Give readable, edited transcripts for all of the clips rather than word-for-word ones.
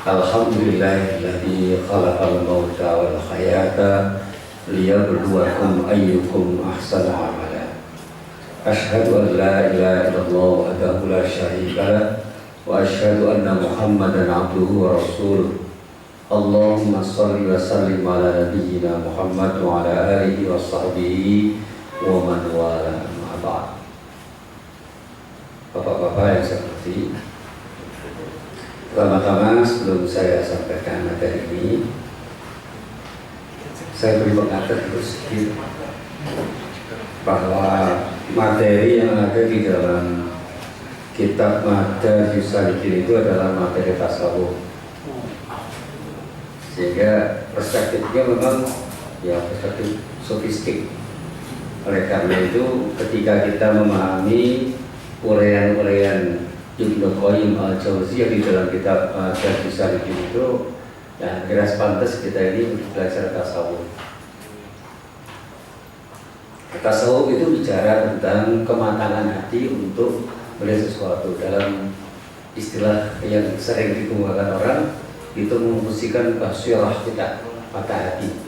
Alhamdulillahilladzi khalaqal mauta wal hayata liyabluwakum ayyukum ahsanu amala. Asyhadu an la ilaha illallah wahdahu la syarika lah wa asyhadu anna Muhammadan abduhu wa rasuluh. Allahumma shalli wa sallim ala nabiyyina Muhammad wa ala alihi wa sahbihi wa man wala, amma ba'd. Bapak-bapak yang saya hormati, pertama-tama sebelum saya sampaikan materi ini, saya beri pengantar dulu sedikit bahwa materi yang ada di dalam kitab Madarijus Salikin itu adalah materi tasawuf, sehingga perspektifnya memang perspektif sofistik. Oleh karena itu, ketika kita memahami uraian-uraian Ibnu Qayyim al-Jauziyah di dalam kitab Madarijus Salikin itu, kira pantas kita ini belajar tasawuf. Tasawuf itu bicara tentang kematangan hati untuk melihat sesuatu. Dalam istilah yang sering digunakan orang, itu memfungsikan basirah kita, mata hati,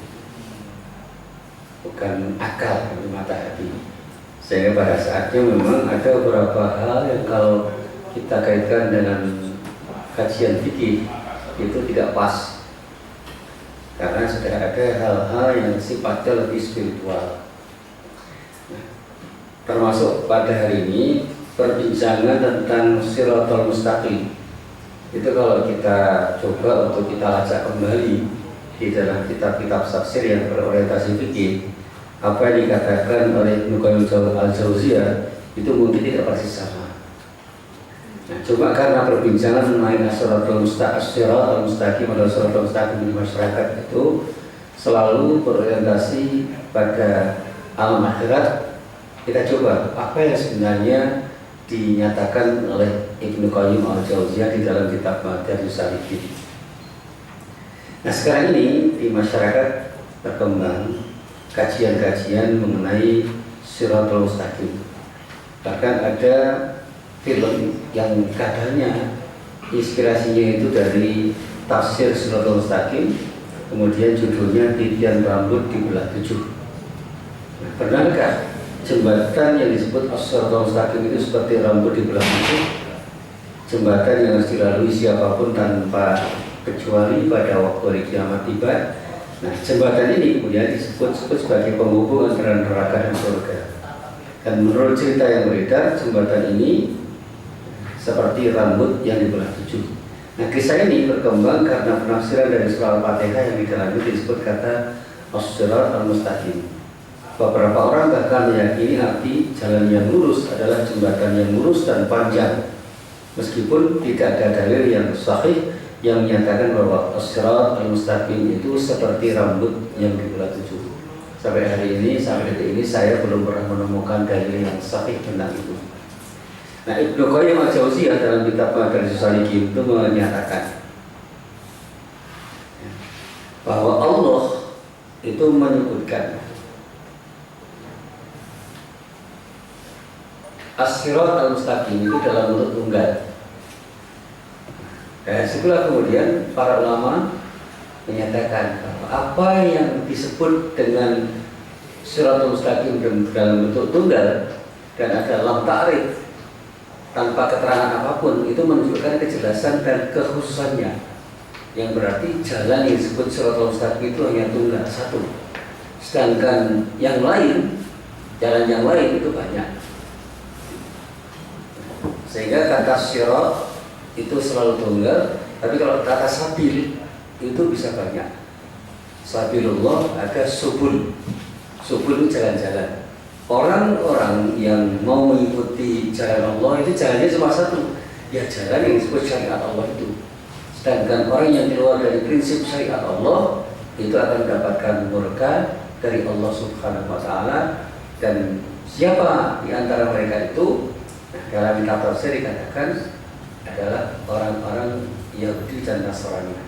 bukan akal, tapi mata hati. Sehingga pada saatnya memang ada beberapa hal yang kalau kita kaitkan dengan kajian fikih itu tidak pas, karena sudah ada hal-hal yang sifatnya lebih spiritual. Termasuk pada hari ini perbincangan tentang Shiratal Mustaqim. Itu kalau kita coba untuk kita lacak kembali di dalam kitab-kitab tafsir yang berorientasi fikih, apa yang dikatakan oleh Ibnu Qayyim al-Jauziyah itu mungkin tidak persis sama. Nah, cuma karena perbincangan mengenai Shiratal Mustaqim atau Shiratal Mustaqim di masyarakat itu selalu berorientasi pada alam akhirat, kita coba apa yang sebenarnya dinyatakan oleh Ibnu Qayyim al-Jauziyah di dalam kitab Madarijus Salikin. Nah, sekarang ini di masyarakat berkembang kajian-kajian mengenai Shiratal Mustaqim. Bahkan ada film yang katanya inspirasinya itu dari tafsir Shiratal Mustaqim, kemudian judulnya Titian Rambut Dibelah 7. Nah, pernahkah jembatan yang disebut Shiratal Mustaqim itu seperti rambut dibelah 7? Jembatan yang harus dilalui siapapun tanpa kecuali pada waktu hari kiamat tiba. Nah, jembatan ini kemudian disebut sebagai penghubung antara neraka dan surga. Dan menurut cerita yang beredar, jembatan ini seperti rambut yang dibelah 7. Nah, kisah ini berkembang karena penafsiran dari surah Al-Fatihah yang di dalamnya disebut kata Shiratal Mustaqim. Beberapa orang bahkan meyakini arti jalan yang lurus adalah jembatan yang lurus dan panjang, meskipun tidak ada dalil yang sahih yang menyatakan bahwa Shiratal Mustaqim itu seperti rambut yang dibelah 7. Sampai hari ini, sampai detik ini saya belum pernah menemukan dalil yang sahih tentang itu. Nah, Ibnu Qayyim al-Jauziyah dalam kitab Madarijus Salikin itu menyatakan bahwa Allah itu menyebutkan Shiratal Mustaqim itu dalam bentuk tunggal. Dan setelah kemudian para ulama menyatakan bahwa apa yang disebut dengan Shiratal Mustaqim dalam bentuk tunggal dan ada lam ta'rif tanpa keterangan apapun, itu menunjukkan kejelasan dan kekhususannya, yang berarti jalan yang disebut Shiratal Mustaqim itu hanya tunggal, satu. Sedangkan yang lain, jalan yang lain itu banyak. Sehingga kata syirat itu selalu tunggal, tapi kalau kata sabil itu bisa banyak. Sabilullah ada subul. Subul itu jalan-jalan. Orang-orang yang mau mengikuti jalan Allah itu jalannya cuma satu, ya jalan yang disebut syariat Allah itu. Sedangkan orang yang keluar dari prinsip syariat Allah itu akan mendapatkan murka dari Allah Subhanahu wa Ta'ala. Dan siapa di antara mereka itu? Nah, dalam kitab tafsir dikatakan adalah orang-orang Yahudi dan Nasrani.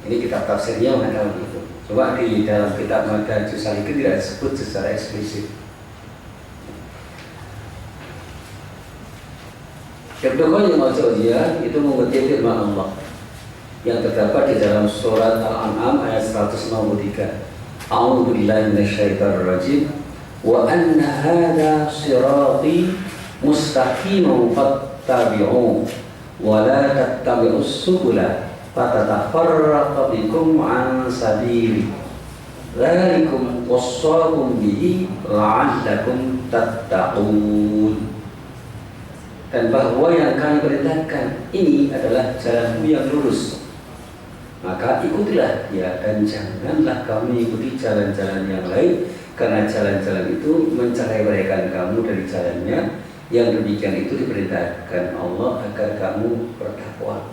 Ini kitab tafsirnya mengatakan begitu. Coba di dalam kitab Madarijus Salikin tidak disebut secara eksplisit. Ibnu Qayyim al-Jauziyah itu mengutip firman Allah. yang terdapat di dalam surat Al-An'am ayat 163. A'udzu billahi minasyaitonir rajim. Wa anna hadza sirati mustaqiman fattabi'uhu wa la tattabi'us subula fatatafarraqa bikum an sabili. Dzalikum wassaqum bihi la'allakum tattaqun. Dan bahwa yang kami perintahkan ini adalah jalanmu yang lurus, maka ikutilah dia dan janganlah kamu ikuti jalan-jalan yang lain, karena jalan-jalan itu mencerai-beraikan kamu dari jalannya. Yang demikian itu diperintahkan Allah agar kamu bertakwa.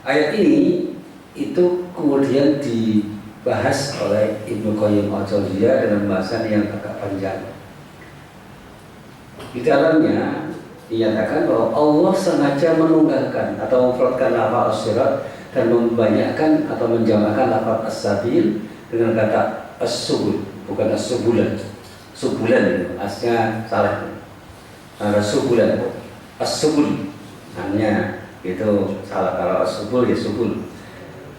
Ayat ini itu kemudian dibahas oleh Ibnu Qayyim al-Jauziyah dengan bahasan yang agak panjang. Di dalamnya dinyatakan bahwa Allah sengaja menunggalkan atau memfradkan lafaz as-sirat dan membanyakkan atau menjamakan lafaz as-sabil dengan kata as-subul, bukan as-subulan. Subulan itu asnya salah. Ada subulan, as-subul hanya itu salah. Kalau as-subul ya subul,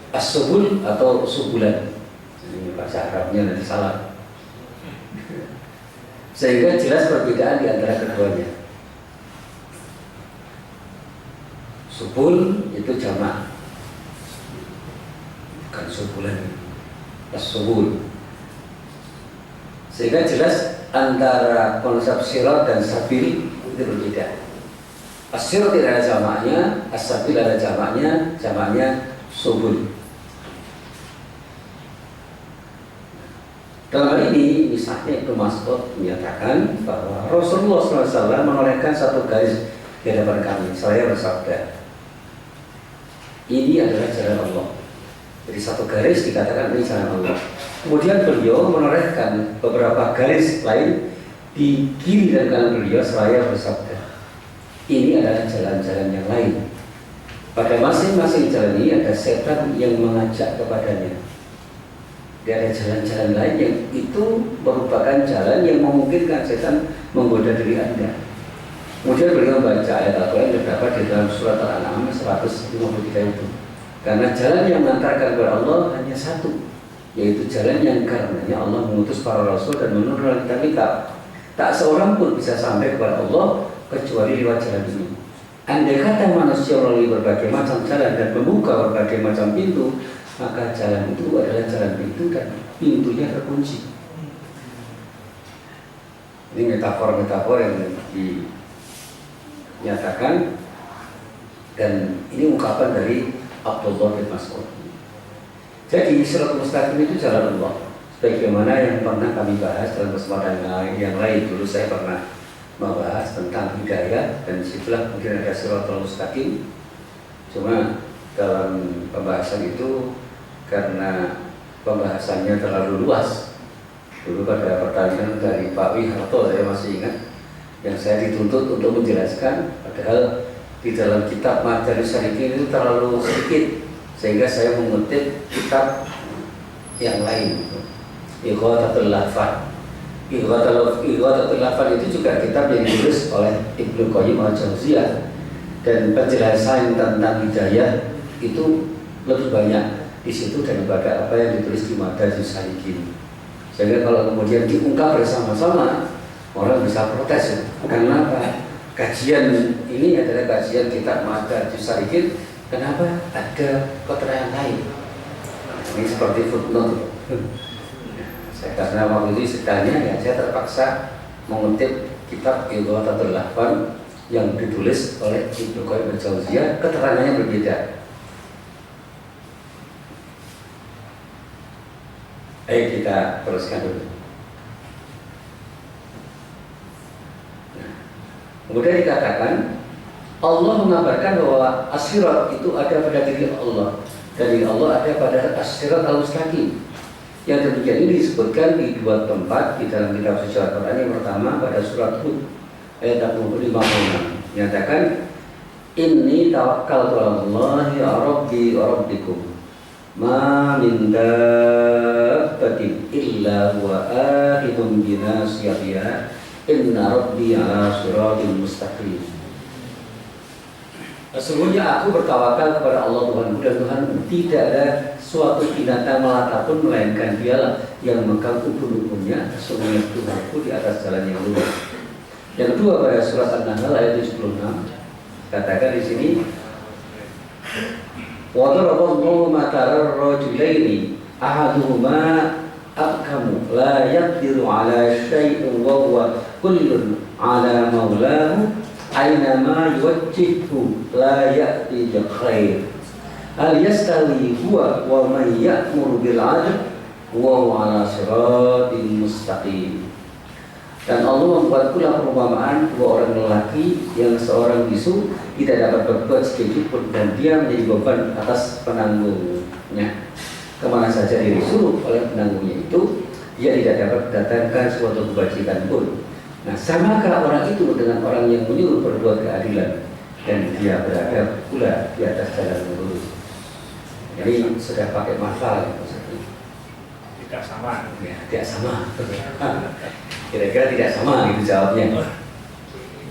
as-subul atau subulan. Ini bahasa Arabnya nanti salah. Sehingga jelas perbedaan di antara keduanya. Subul itu jamak, bukan subulan, as-subul. Sehingga jelas antara konsep sirat dan sabil itu berbeda. As-sirat tidak ada jamaknya, as-sabil ada jamaknya, jamaknya subul. Dalam hal ini, misalnya Ibnu Mas'ud menyatakan bahwa Rasulullah SAW menorehkan satu garis di hadapan kami. Saya bersabda, ini adalah jalan Allah. Jadi satu garis dikatakan ini jalan Allah. Kemudian beliau menorehkan beberapa garis lain di kiri dan kanan beliau seraya bersabda, ini adalah jalan-jalan yang lain. Pada masing-masing jalan ini ada setan yang mengajak kepadanya. Dia ada jalan-jalan lain yang itu merupakan jalan yang memungkinkan setan menggoda diri Anda. Kemudian beliau membaca ayat Al-Quran yang terdapat di dalam surat Al-An'am 153 itu. Karena jalan yang mengantarkan kepada Allah hanya satu, yaitu jalan yang karenanya Allah mengutus para rasul dan menurunkan kitab. Tak seorang pun bisa sampai kepada Allah kecuali lewat jalan ini. Andai kata manusia melalui berbagai macam jalan dan membuka berbagai macam pintu, maka jalan itu adalah jalan pintu dan pintunya terkunci. Ini metafor-metafor yang dinyatakan, dan ini ungkapan dari Abdullah bin Mas'ud. Jadi Siratal Mustaqim itu jalan Allah, sebagaimana yang pernah kami bahas dalam kesempatan yang lain. Dulu saya pernah membahas tentang hidayah, dan disitulah mungkin ada Siratal Mustaqim. Cuma dalam pembahasan itu, karena pembahasannya terlalu luas, dulu pada pertanyaan dari Pak Wiharto saya masih ingat, yang saya dituntut untuk menjelaskan, padahal di dalam kitab Madarij Salikin itu terlalu sedikit, sehingga saya mengutip kitab yang lain, Ighathatul Lahfan. Ighathatul Lahfan itu juga kitab yang ditulis oleh Ibnu Qayyim al-Jauziyah, dan penjelasan tentang hidayah itu lebih banyak di situ daripada apa yang ditulis di Madarij Salikin. Sehingga kalau kemudian diungkap bersama-sama, orang bisa protes. Karena apa? Kajian ini adalah kajian kitab Madarij Salikin, kenapa ada keterangan lain? Ini seperti footnote. Saya karena waktu itu sedangnya, ya saya terpaksa mengutip kitab Ighathatul Lahfan yang ditulis oleh Ibnu Qayyim al-Jauziyah, keterangannya berbeda. Ayo kita teruskan dulu. Kemudian dikatakan Allah mengabarkan bahwa as-sirat itu ada pada diri Allah, dan diri Allah ada pada as-sirat al-mustaqim. Yang demikian ini disebutkan di dua tempat di dalam kitab suci Al-Quran. Yang pertama pada surat Hud ayat 56, menyatakan inni tawakkaltu 'alallahi rabbi wa rabbikum ma min dabbatin illa wa akhidun binasiyatiha inna rabbi ala siratin mustaqim. Sesungguhnya aku bertawakal kepada Allah Tuhanku dan Tuhanmu. Tidak ada suatu binatang melata pun melainkan Dialah yang memegang ubun-ubunnya. Sesungguhnya Tuhanku di atas jalan yang lurus. Yang kedua pada surat An-Nahl ayat 76 katakan di sini, wa daraballahu matarar rajulaini ahaduhuma abkamu la yaqdiru ala syai'in wa huwa kullun ala maulahu aynama yuwajjihhu la ya'ti bi khair hal yastawi huwa wa man ya'muru bil 'adl wa huwa ala siratin mustaqim. Dan Allah membuat pula perumpamaan dua orang lelaki yang seorang bisu tidak dapat berbuat sedikit pun dan dia menjadi beban atas penanggungnya. Kemana saja dia disuruh oleh penanggungnya itu, dia tidak dapat mendatangkan suatu kebajikan pun. Nah, samakah orang itu dengan orang yang menyuruh berbuat keadilan dan dia berada pula di atas jalan yang lurus? Jadi sudah pakai mafal tidak sama. Ya, tidak sama. Kira-kira tidak sama gitu jawabnya.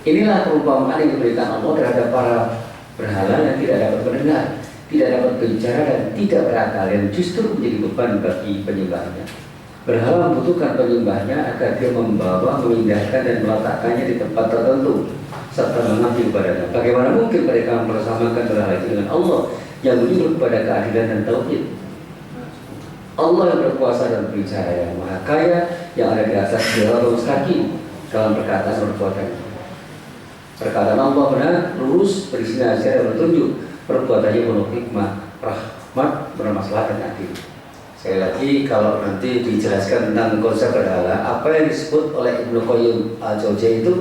Inilah perumpamaan yang diberikan Allah terhadap para berhala yang tidak dapat mendengar, tidak dapat berbicara dan tidak berakal, yang justru menjadi beban bagi penyembahnya. Berhala membutuhkan penyembahnya agar dia membawa, memindahkan dan meletakkannya di tempat tertentu serta mengabdi kepadanya. Bagaimana mungkin mereka mempersamakan berhala itu dengan Allah yang menyuruh kepada keadilan dan tauhid? Allah yang berkuasa dan berbicara, yang maha kaya, yang ada di atas Siratal Mustaqim dalam perkataan perbuatan. Perkataan Allah benar, lurus, berisi nasihat dan petunjuk. Perbuatannya penuh hikmah, rahmat, bermaslahat dan adil. Sekali lagi, kalau nanti dijelaskan tentang konsep berhala, apa yang disebut oleh Ibnu Qayyim al-Jauziyah itu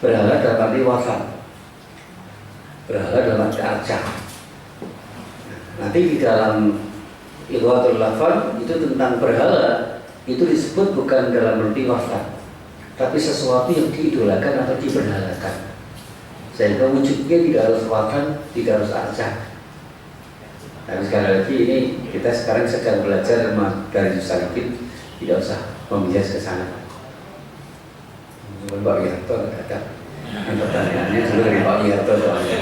berhala dalam arti wafat, berhala dalam arti arcah. Nanti di dalam Ilwatul Lafal itu tentang berhala itu disebut bukan dalam arti wafat, tapi sesuatu yang diidolakan atau diberhalakan, sehingga wujudnya tidak harus wafat, tidak harus arcah. Tapi sekali lagi ini kita sekarang sedang belajar dari Salikin, tidak usah membias ke sana. Mbak Wiharto datang, pertanyaannya dulu dari Pak Wiharto soalnya.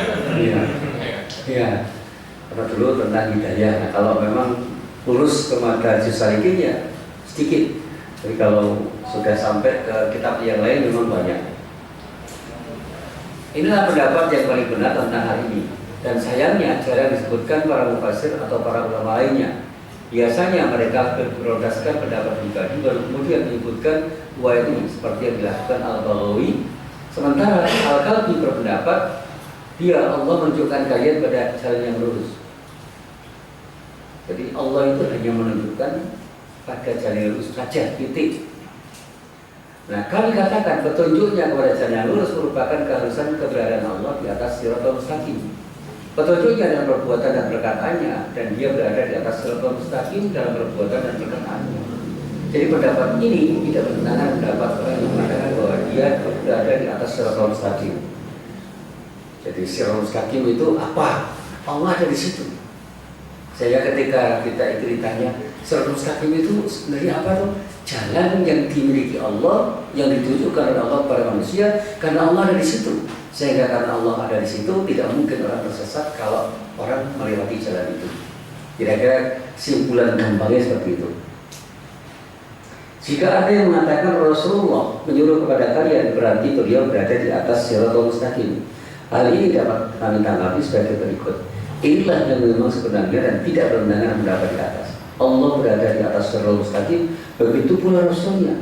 Iya. Karena dulu tentang hidayah. Nah, kalau memang lurus ke Madarajus Salikin ya sedikit. Jadi kalau sudah sampai ke kitab yang lain memang banyak. Inilah pendapat yang paling benar tentang hal ini. Dan sayangnya jarang disebutkan para mufassir atau para ulama lainnya. Biasanya mereka berdasarkan pendapat pribadi baru kemudian menyebutkan dua ini seperti yang dilakukan Al-Baghawi. Sementara Al-Kalbi berpendapat dia Allah menunjukkan kalian pada jalan yang lurus. Jadi Allah itu hanya menunjukkan pada jalan yang lurus saja, titik. Nah, kami katakan petunjuknya kepada jalan yang lurus merupakan keharusan keberadaan Allah di atas Siratal Mustaqim. Petunjuknya dalam perbuatan dan perkataannya, dan dia berada di atas Siratal Mustaqim dalam perbuatan dan perkataannya. Jadi pendapat ini tidak bertentangan pendapat orang yang mengatakan bahwa dia berada di atas Siratal Mustaqim. Jadi Siratal Mustaqim itu apa? Allah ada di situ. Saya ketika kita itu ditanya Siratal Mustaqim itu sebenarnya apa tuh? Jalan yang dimiliki Allah, yang ditunjukkan oleh Allah kepada manusia, karena Allah ada di situ. Sehingga karena Allah ada di situ, tidak mungkin orang tersesat kalau orang melewati jalan itu. Kira-kira simpulan gampangnya seperti itu. Jika ada yang mengatakan Rasulullah menyuruh kepada kalian, berarti beliau berada di atas Siratal Mustaqim. Hal ini dapat kami tanggapi sebagai berikut. Inilah yang memang sebenarnya dan tidak bertentangan pendapat di atas. Allah berada di atas Siratal Mustaqim, begitu pula Rasulnya.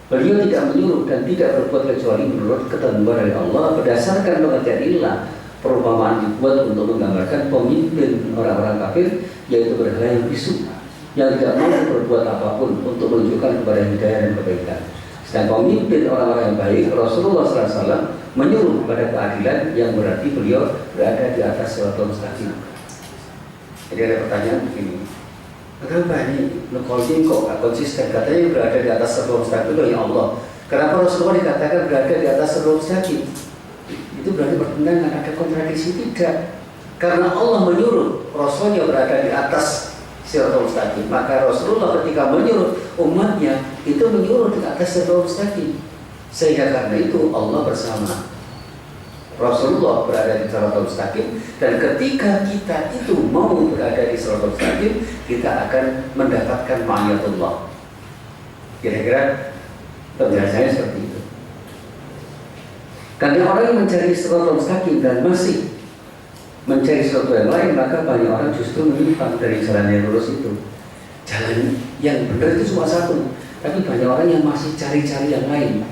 Beliau tidak menyuruh dan tidak berbuat kecuali menurut ketentuan dari Allah. Berdasarkan pengertian inilah perumpamaan dibuat untuk menggambarkan pemimpin orang-orang kafir, yaitu berhala yang bisu, yang tidak mau berbuat apapun untuk menunjukkan kepada hidayah dan kebaikan. Sedang pemimpin orang-orang yang baik, Rasulullah SAW menyuruh pada keadilan, yang berarti beliau berada di atas Siratal Mustaqim. Jadi ada pertanyaan begini, kenapa ini Nukolin kok gak konsisten? Katanya berada di atas Siratal Mustaqim itu ya Allah. Kenapa Rasulullah dikatakan berada di atas Siratal Mustaqim? Itu berarti bertentangan, ada kontradiksi? Tidak. Karena Allah menyuruh Rasulnya berada di atas Siratal Mustaqim, maka Rasulullah ketika menyuruh umatnya itu menyuruh di atas Siratal Mustaqim. Sehingga karena itu Allah bersama. Rasulullah berada di Shiratal Mustaqim, dan ketika kita itu mau berada di Shiratal Mustaqim, kita akan mendapatkan ma'iyatullah. Kira-kira penjelasannya seperti itu. Karena orang yang mencari Shiratal Mustaqim dan masih mencari sesuatu yang lain, maka banyak orang justru menyimpang dari jalan yang lurus itu. Jalan yang benar itu cuma satu, tapi banyak orang yang masih cari-cari yang lain.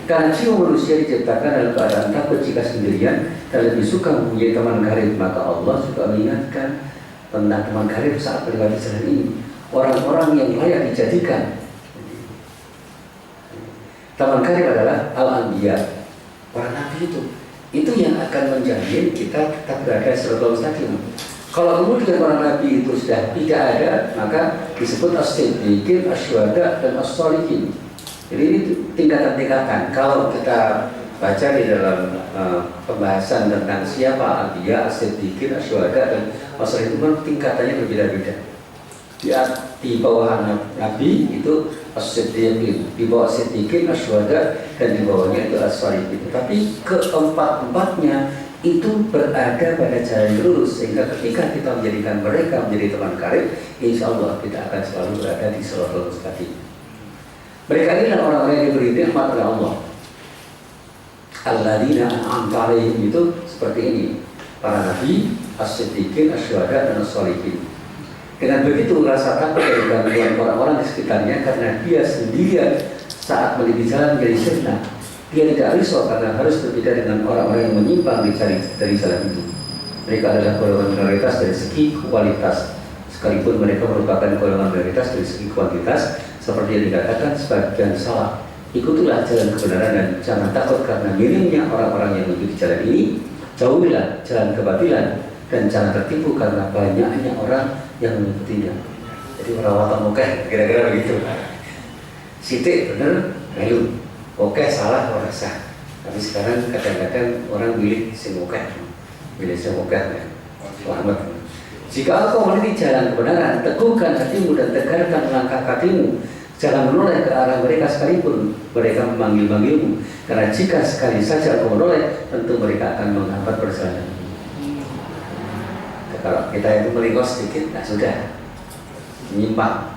Karena jiwa manusia diciptakan dalam keadaan takut jika sendirian dan lebih suka mempunyai teman karib, maka Allah juga mengingatkan tentang teman karib saat melewati jalan ini. Orang-orang yang layak dijadikan teman karib adalah al-anbiya, para nabi itu yang akan menjamin kita tetap berada di Shiratal Mustaqim. Kalau kemudian para nabi itu sudah tidak ada, maka disebut as-siddiqin, asy-syuhada, dan as-sholihin. Jadi ini tingkatan-tingkatan. Kalau kita baca di dalam pembahasan tentang siapa anbiya, as-siddiqin, asy-syuhada, dan as-sholihin, tingkatannya berbeda-beda. Di bawah nabi itu as-siddiqin, di bawah as-siddiqin, asy-syuhada, dan di bawahnya itu as-sholihin. Tapi keempat-empatnya itu berada pada jalan lurus, sehingga ketika kita menjadikan mereka menjadi teman karib, insya Allah kita akan selalu berada di Shiratal Mustaqim. Mereka inilah orang-orang yang diberi nikmat oleh Allah. Alladzina an'amta 'alaihim, itu seperti ini, para nabi, as-siddiqin, asy-syuhada, dan as-sholihin. Dengan begitu rasa takut dari gangguan orang-orang di sekitarnya, karena dia sendirian saat meniti jalan menjadi sirna. Dia tidak risau karena harus berbeda dengan orang-orang yang menyimpang dari jalan itu. Mereka adalah golongan minoritas dari segi kualitas, sekalipun mereka merupakan golongan minoritas dari segi kuantitas. Seperti yang dikatakan sebagian salah, ikutilah jalan kebenaran dan jangan takut karena minimnya orang-orang yang mengikuti jalan ini. Jauhilah jalan kebatilan dan jangan tertipu karena banyaknya orang yang mengikutinya. Jadi merawat muka, kira-kira begitu. Sidik bener, lalu oke, salah orang sah. Tapi sekarang kadang-kadang orang milih semoga, ya. Selamat. Jika engkau meniti jalan kebenaran, teguhkan hatimu dan tegarkan langkah kakimu. Jangan menoleh ke arah mereka sekalipun mereka memanggil-manggilmu. Karena jika sekali saja engkau menoleh, tentu mereka akan menghambat perjalanan. Kalau kita itu melingkar sedikit, nah sudah menyimpang.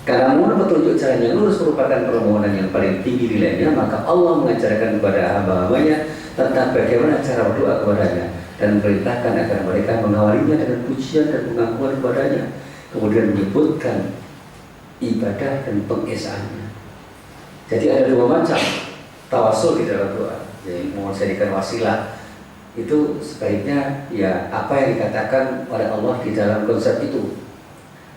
Karena mohon petunjuk jalan yang lurus merupakan permohonan yang paling tinggi nilainya, maka Allah mengajarkan kepada hamba-hambanya tentang bagaimana cara berdoa kepadanya dan perintahkan agar mereka mengawalinya dengan pujian dan pengakuan kepadanya, kemudian menyebutkan ibadah dan pengesaannya. Jadi ada dua macam tawasul di dalam doa. Jadi mohon jadikan wasilah itu sebaiknya ya apa yang dikatakan oleh Allah di dalam konsep itu.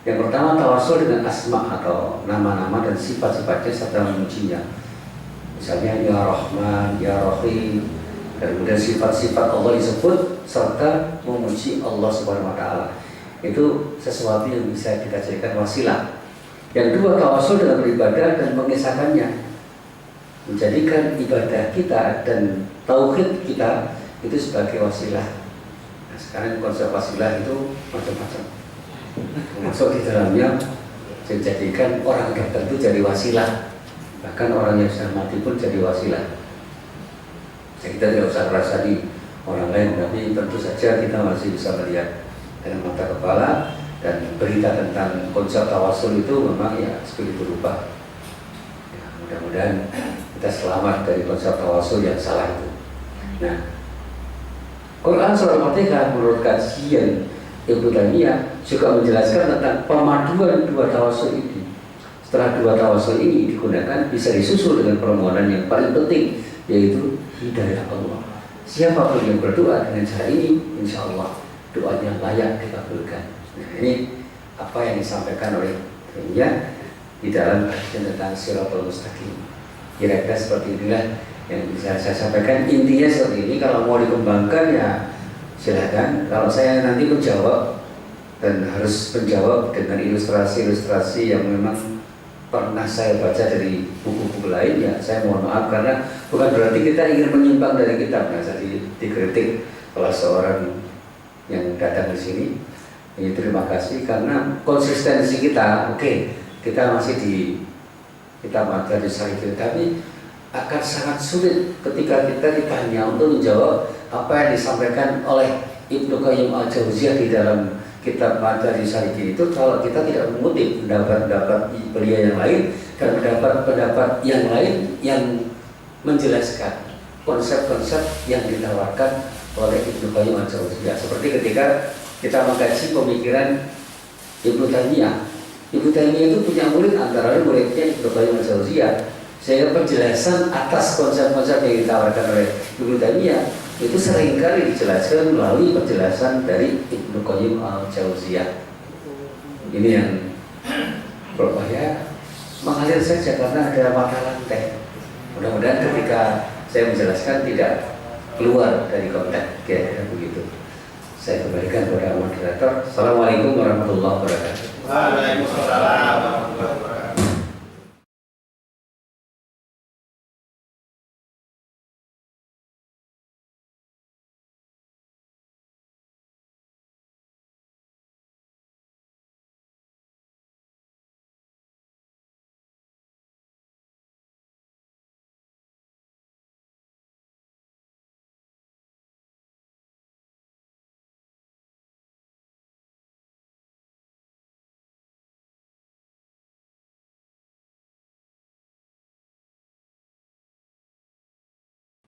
Yang pertama tawasul dengan asma atau nama-nama dan sifat-sifatnya serta memujinya. Misalnya ya Rahman, ya Rahim, dan kemudian sifat-sifat Allah disebut serta memuji Allah Subhanahu wa taala. Itu sesuatu yang bisa kita jadikan wasilah. Yang kedua tawasul dengan beribadah dan mengesahkannya. Menjadikan ibadah kita dan tauhid kita itu sebagai wasilah. Nah, sekarang konsep wasilah itu macam-macam. Masuk di dalamnya dijadikan orang tertentu jadi wasilah, bahkan orang yang sudah mati pun jadi wasilah. Jadi kita tidak usah merasa di orang lain, tapi tentu saja kita masih bisa melihat dengan mata kepala, dan berita tentang konsep tawasul itu memang ya seperti berubah. Ya, mudah-mudahan kita selamat dari konsep tawasul yang salah itu. Nah, Quran surah Al-Fatihah menurut kajian Ibnu Taimiyah juga menjelaskan tentang pemaduan dua tawasul ini. Setelah dua tawasul ini digunakan, bisa disusul dengan permohonan yang paling penting, yaitu hidayah Allah. Siapapun yang berdoa dengan cara ini, insya Allah doanya layak dikabulkan. Nah, ini apa yang disampaikan oleh Taimiyah di dalam kajian tentang Shiratal Mustaqim. Kira-kira seperti inilah yang bisa saya sampaikan. Intinya seperti ini. Kalau mau dikembangkan ya silakan. Kalau saya nanti menjawab dan harus menjawab dengan ilustrasi-ilustrasi yang memang pernah saya baca dari buku-buku lain, ya saya mohon maaf, karena bukan berarti kita ingin menyimpang dari kitab. Nah, jadi dikritik oleh seorang yang datang di sini. Ya, terima kasih karena konsistensi kita, oke, kita masih di kita baca di syarif, tapi akan sangat sulit ketika kita ditanya untuk menjawab apa yang disampaikan oleh Ibnu Qayyim al-Jauziyah di dalam kitab Madarijus Salikin itu, kalau kita tidak mengutip pendapat-pendapat beliau yang lain dan pendapat-pendapat yang lain yang menjelaskan konsep-konsep yang ditawarkan oleh Ibnu Qayyim al-Jauziyah. Seperti ketika kita mengkaji pemikiran Ibnu Taimiyah. Ibnu Taimiyah itu punya murid, antara lain muridnya Ibnu Qayyim al-Jauziyah. Sehingga penjelasan atas konsep-konsep yang ditawarkan oleh Ibnu Taimiyah itu seringkali dijelaskan melalui penjelasan dari Ibnu Qayyim al-Jauziyah. Ini yang berupaya mengalir saja karena ada mata rantai. Mudah-mudahan ketika saya menjelaskan tidak keluar dari konteks, kira-kira begitu. Saya kembalikan kepada moderator. Assalamualaikum warahmatullahi wabarakatuh. Waalaikumsalam.